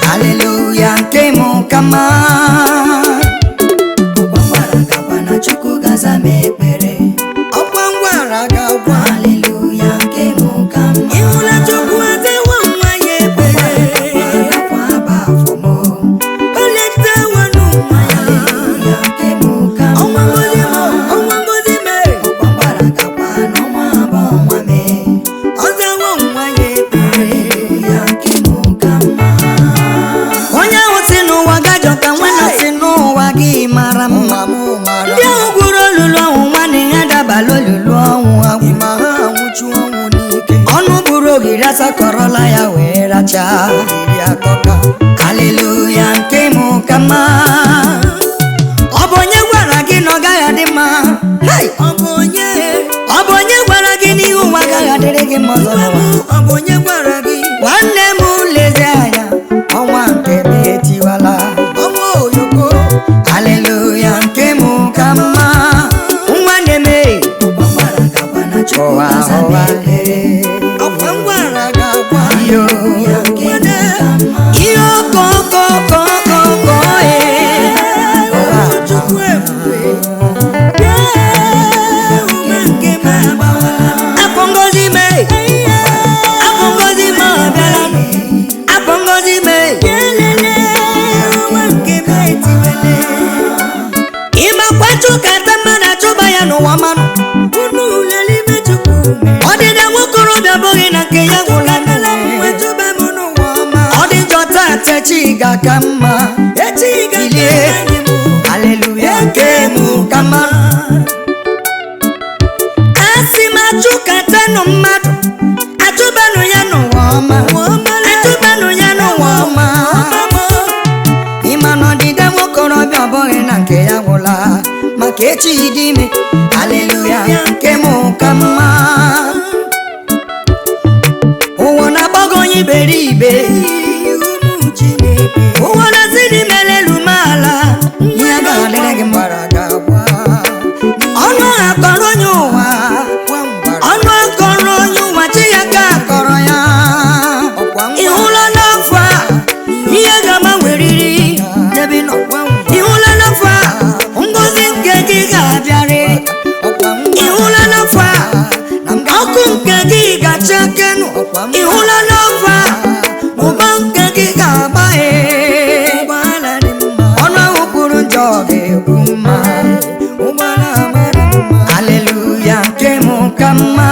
Hallelujah, Nkem Ka Nma. Okpara Chukwu gaza mekpere. Okpara gagwa. Hallelujah, Nkem Ka Nma. Ihula Chukwu azewa nwa ya ekpere. Okpara aba afọmo. Oleta wanu nwa ya. Hallelujah, Nkem Ka Nma. Ọnwa ngozi me. Okpara gagwa n'ọnwa abọ nwa me. Ọzawa nwa ya ekpere. Hallelujah, Nkem Ka Nma. Onye osi n'ụwa gajọ ka nwana si n'ụwa gị mara mma. Ndị ahụ gwuru olulu ọnwụ nwanne ya dabala olulu ọnwụ agwụ. Ọnụ buru ogiri asakọrọla ya wee rachaa. Hallelujah, Nkem Ka Nma. Ọ bụ onye gwara gị na ọ gaghị adị mma? Ọ bụ onye gwara gị na ihe ụwa agaghị adịrị gị mma ọzọ n'ụwa? Ọ bụ onye gwara gị? Nwanne m lezi anya, ọnwa nke m etiwala. Ọnwa oyoko. Hallelujah, Nkem Ka Nma. Nwanne m ọkwara gagwa na Chukwu gaza mekpere. Ọkwa ngwara gagwa. Iyo okokokokoko Chukwu ebube. Nkem agbawala. Afọ ngozi me. Afọ ngozi me ọbịala. Afọ ngozi me. Nkem etiwele. Ịmakwa Chukwu ata mmadụ achụba ya n'ụwa mmanụ. Ọ dị na nwokorobịa bụghị na nke ya gwụla. Ọ dị njọ taa techi ga-aka mma. Bilie. Hallelujah, Nkem Ka Nma. Asị m achụkatanụ mmadụ, achụbanụ ya n'ụwa ọma. Achụbanụ ya n'ụwa ọma. Ịma na ọdịda nwokorobịa bụghị na nke ya gwụla, maka echi dị ime. Hallelujah, Nkem Ka Nma. Ụwa na-agbago onye iberibe. Ụwa na-asị n'ime elu m ala. Ihe agaghị adịrị gị mma. Ọnụ akọrọ onye ụwa. Ọnụ akọrọ onye ụwa, chi ya ka akọrọ ya. Ị hụla n'afọ a ihe ga-agbanwerịrị n'ebe ị nọ. Ị hụla n'afọ a ngozi nke gị ga-abịarịrị. Ị hụla n'afọ a ọkụ nke gị ga-acha kenu. Ị hụla n'afọ a ụba nke gị ga-agbaghe. Ọnụ ahụ kwuru njọ ga-ekwu mma. Hallelujah, Nkem Ka Nma.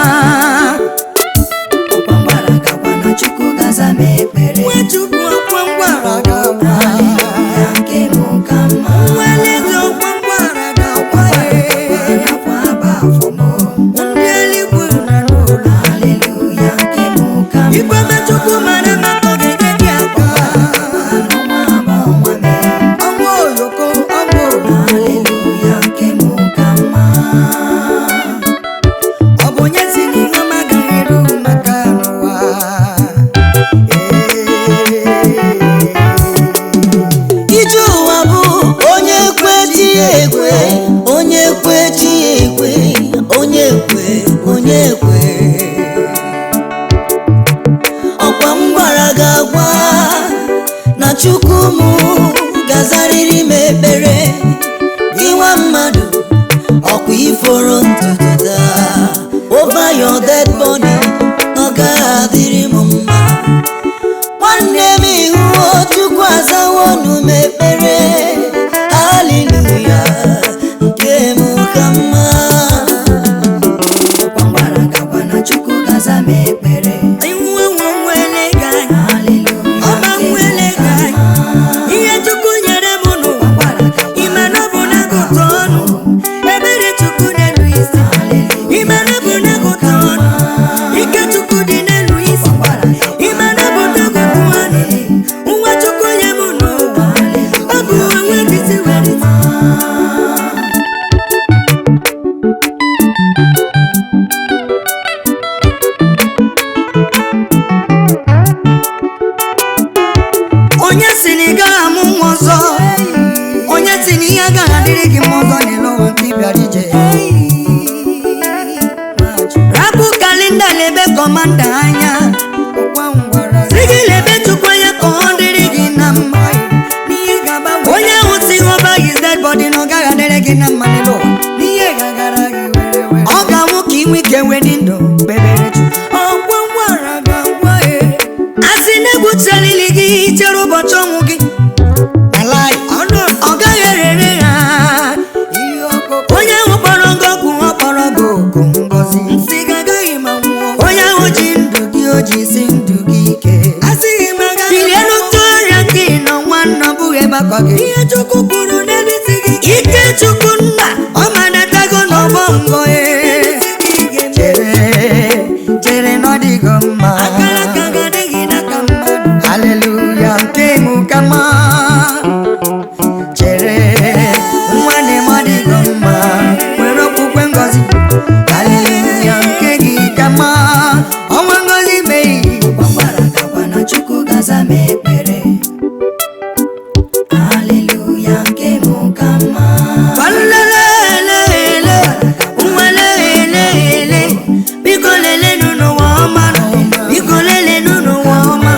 Ọkwara gagwa na Chukwu gaza mekpere. Chukwu ọkwara gagwa. Hallelujah, Nkem Ka Nma. Nwelezi ọkwara gagwa. Afọ aba afọmo. Ndị eluigwe na n'ụlọ. Hallelujah, Nkem Ka Nma. Ikweme Chukwu mara maka ogige gị aka. Ọnwa abọ nwa me. Ọnwa oyoko, ọnwa oyoko. Hallelujah, Nkem Ka Nma. Ọ bụ onye si n'ihe ọma agaghị eru maka n'ụwa. Ije ụwa bụ onye kwe chi ya ekwe, onye kwe chi ya ekwe, onye kwe, onye kwe. Ọkwa m gwara gị agwa na Chukwu m gazarịrị m ekpere. Gị nwa mmadụ, ọkwa iforo ntutu taa. Over your dead body, ọ gaghị adịrị m mma. Nwanne m ihuo Chukwu azawo ọnụ m ekpere. Hallelujah, Nkem Ka Nma. Ọkwara gagwa na Chukwu gaza m ekpere. Ọba nwele gị anya. Ihe Chukwu nyere m n'ụwa. Ime na ọ bụ n'agụta ọnụ. Ebere Chukwu n'elu isi. Ime na ọ bụ n'agụta ọnụ. Ike Chukwu dị n'elu isi. Ime na ọ bụ n'agụta ọnụ. kọmanda anya si gị lebe Chukwu anya ka ọ dịrị gị na mma. Onye ahụ si ọba his dead body na ọ gaghị adịrị gị na mma n'elu ụwa. Ọ ga-anwụ ka inwe ike wee dị ndụ kpebere Chukwu. A sị na egwu chelili gị chere ụbọchị ọnwụ gị, ọ gaghị erere ha. Onye ahụ kpọrọ gị ọkụ, ọ kpọrọ gị oku ngọzi. Onye ahụ ji ndụ gị, o ji si ndụ gị ike. Bilie n'otu ọrịa gị nọ nwanne, ọ bụghị ebe akọ gị. Ike Chukwu nna ọ manatago n'ọgbọ ngọ. Chere na ọ dịgo mma. Haleluya, Nkem Ka Nma. Chere nwanne m ọ dịgo mma, nwere okwukwe ngọzi. Haleluya, nke gị ka mma, ọnwa ngọzi mee. Na Chukwu gaza m ekpere. Haleluya, Nkem Ka Nma. Biko lelenu n'ụwa ọma, biko lelenu n'ụwa ọma.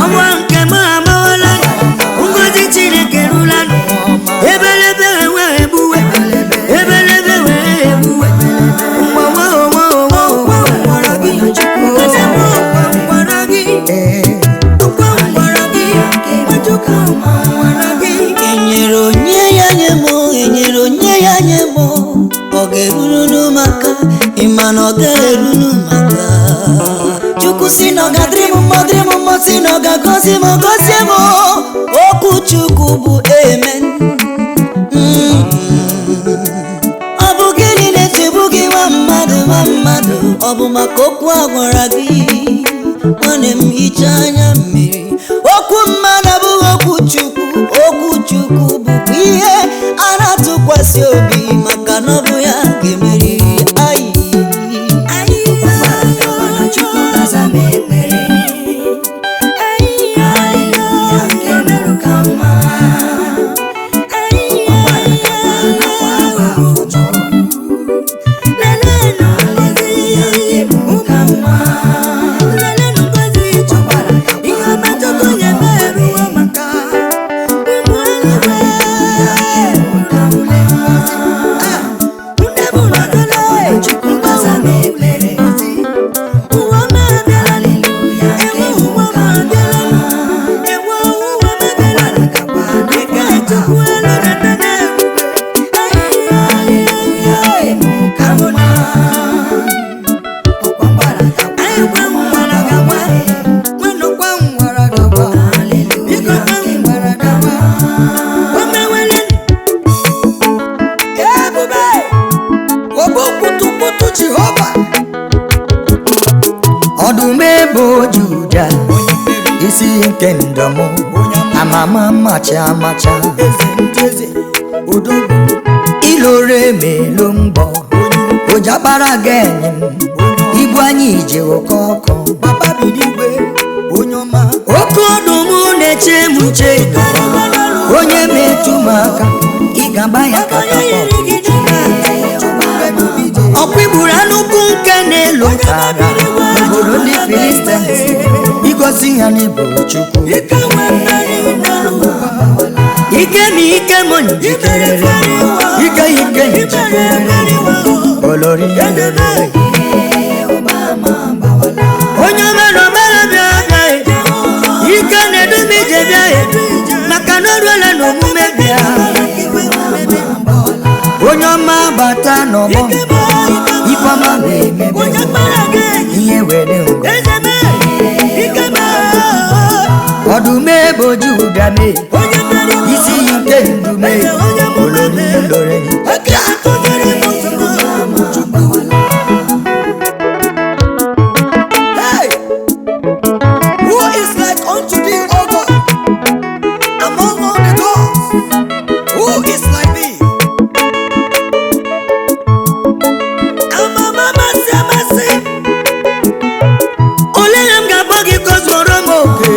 Ọnwa nke m amawala, ngọzi Chineke rula. Ebelebe wee egbuwe, ebelebe wee egbuwe. Enyere onye ya nye mo, enyere onye ya nye mo. Ọ ga-eruru n'ụmụaka, ịma na ọ ga-eruru maka. Chukwu si na ọ ga-adịrị m mma, dịrị m mma, si na ọ ga-agọzi m, gọzie m. Okwu Chukwu bụ amen. Ọ bụ gịnị na-echegbu gị nwa mmadụ, nwa mmadụ? Ọ bụ maka okwu a gwara gị. Nwanne m hichaa anya mmiri. Okwu mmadụ abụghị okwu Chukwu. Okwu Chukwu bụkwa ihe a na-atụkwasị obi, maka na ọ bụ ya ga-emeri. Isi nke ndọmụ amama macha amacha, ilore melo mbọ ojakpara ga-enye m ibu anyị ije oke ọkụ. Oke ọdụm na-eche m uche, onye metụ m aka ị ga-agba ya katapọt. Ọkwa igburu anụkwu nke na-elu nkara n'obodo ndị Filistins, igosi ya n'ịbụ Chukwu. Ike m ike m njikerere, ike ike njikerere, olori ya lelere. Onye mere mere bịa bịa, ike na-edu m ije bịa, maka na oruola n'omume bịa. Onye ọma bata n'ọgbọ, ifeọma wee mebe ihe were ngwa. Ọdụm ebo Juda mee, isi ike ndume, olori lore. Hey, who is like unto thee, O God, among all the gods? Who is like thee? Ole m ga-akpọ gị kozoro m oke.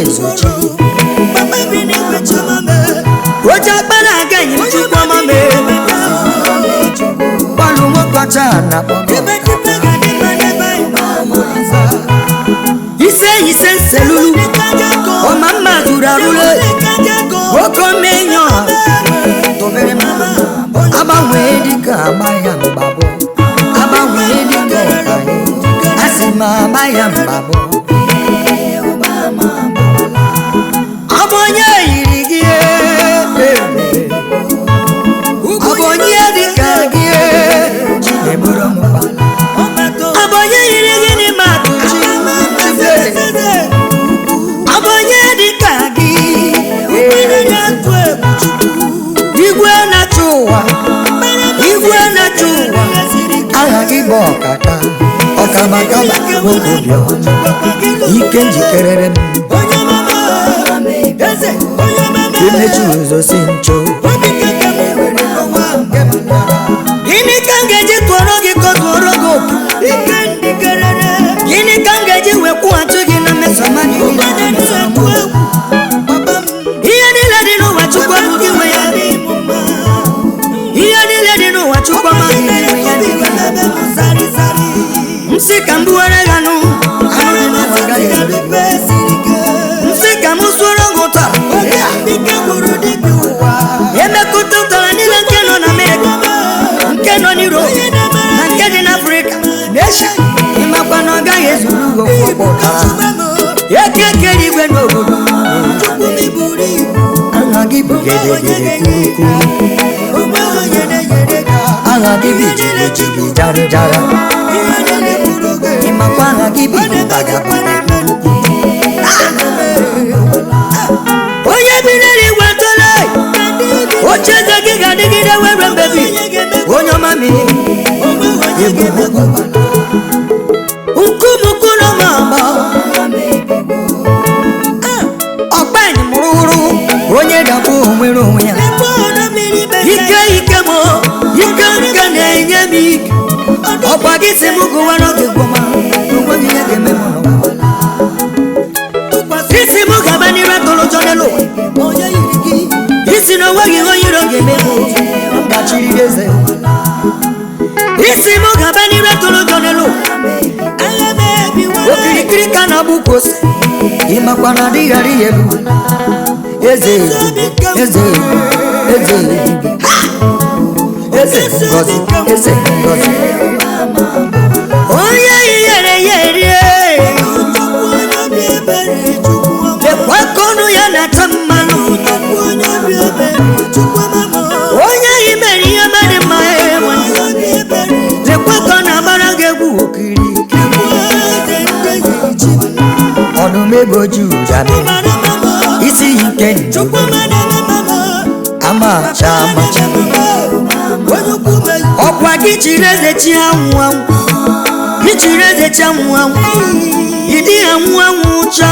ezochi oche akpara aga enyi m Chukwu ọma m gbalụ Nwokocha na ise nselulu ọma mma zuru arụle nwoke omenyo agbanwee dịka agba ya mgbabụ agbanwee dịka asị m agba ya mgbabụ ọ bụ onye yiri gị ọ bụ onye dịka gị Chineburu m ọ bụ onye yiri gị n'ime atụchi ọ bụ onye dịka gị igwe na-achị ụwa aha gị bụ ọkaka ọkabakaba nwokorobịa ike njikerere m imechi ụzọ si ncho gịnị ka m ga-eji tụọrọ gị kọtụọrọ gị oke gịnị ka m ga-eji wekwughachi gị na mmesoma ihe niile dị n'ụwa Chukwu abụghị nwe ya ihe niile dị n'ụwa Chukwu amaghị nwe ya nsị ka m buwere ya nụ nsị ka m sụọrọ gị ụtọ emekọta ụtara niile nke nọ na Amerịka nke nọ n'Europe na nke dị n'Afrịka n'Eshia ịmakwa na ọ gaghị ezuru gị ọkpọ ekekere igwe n'obodo aha gị bụ gedegede kwuru aha gị bụ jijiji jarịjara ịmakwa aha gị bụ bagabara onye bi n'eluigwe tole oche eze gị ga-adịgide were mbebi onye ọma mmiri nkumukuru ma agba ọkpa enyi mụrụ hụrụ onye dakwa onwere onwe ya ike m ike nke na-enye m ike ọkwa gị si m gụwa n'oge gwọma onweghị ihe ga-eme m isi m gaba n'ire tụrụ ụjọ n'elu isi na onweghị ihe onye iro ga-eme m gachiri eze isi m gaba n'ire tụrụ ụjọ n'elu okirikiri ka na-agbụ kwose ịmakwa na adịghị arị ya elu eze ngozi onye ihere ya erie lekwa ka ọnụ ya na-ata mmanụ onye imere ihe mmadụ mma lekwa ka ọ na-agbara gị egwu okiri ọdụm eboju jabe isi ike njogbu amacha ọkwa gị chiri eze chi anwụ anwụ gị chiri eze chi anwụ anwụ ịdị anwụ anwụ cha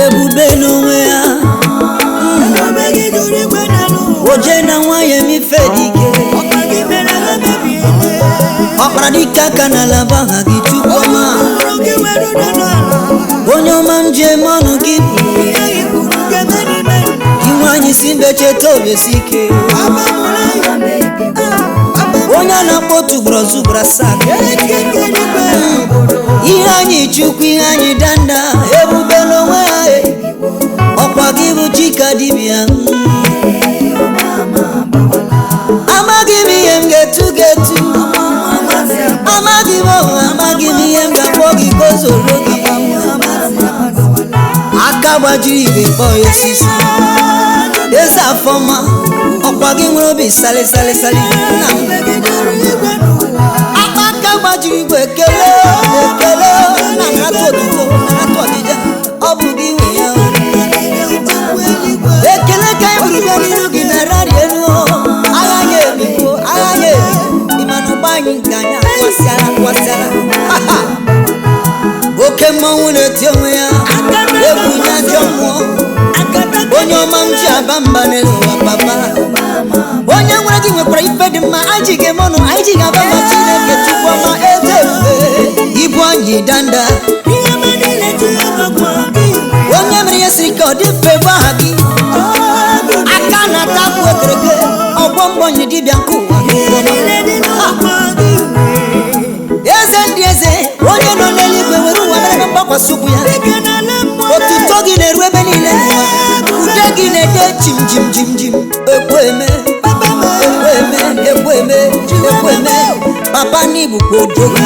ebube n'onwe ya oje na nwanyị emife dike ọkpara dike aka n'ala bụ aha gị Chukwu ọma onye ọma njem ọnụ gị inwe anyị si mbe cheta obesi ike onye a na-akpọ tụgbọrọ zụgbara sak ihe anyị Chukwu ihe anyị danda ebube n'onwe ya ọkwa gị bụ Chikaodiri amaghị m ihe m ga-etu amaghị m ihe m ga-akpọ gị gozoro gị aka gbajiri igwe kpọ osisi eze afọma ọkwa gị nwere obi salịsalị nna m aka gbajiri igwe ekele na nrata otuto nrata ọdịja ọ bụ gị nwe ya ekele ka anyị bụrụ n'ihu gị na rari elu agha anyị ebigo ịmana ụgbọ anyị nke anyị akwasịara oke mmọnwụ na-eti onwe ya egwu nye ajọ mmụọ onye ọma m ji aba mba n'elu ụwa papa onye nwere gị nwekwara ife dị mma anyị ji ga-eme ọnụ anyị ji ga-aba ma Chineke Chukwu ọma eze ebube ibu anyị danda onye mere ihe siri ka ọ dị mfe bụ aha gị aka na-ata akpụ ekereke ọgbọ mgbọnye dibịa nke ụwa eze ndị eze onye nọ n'eluigwe were ụwa mere mgbakwasị ụkwụ ya otuto gị na-eru ebe niile ude gị na-ede jim jim jim jim ekweme ekweme papa n'Igbo kwa odogwu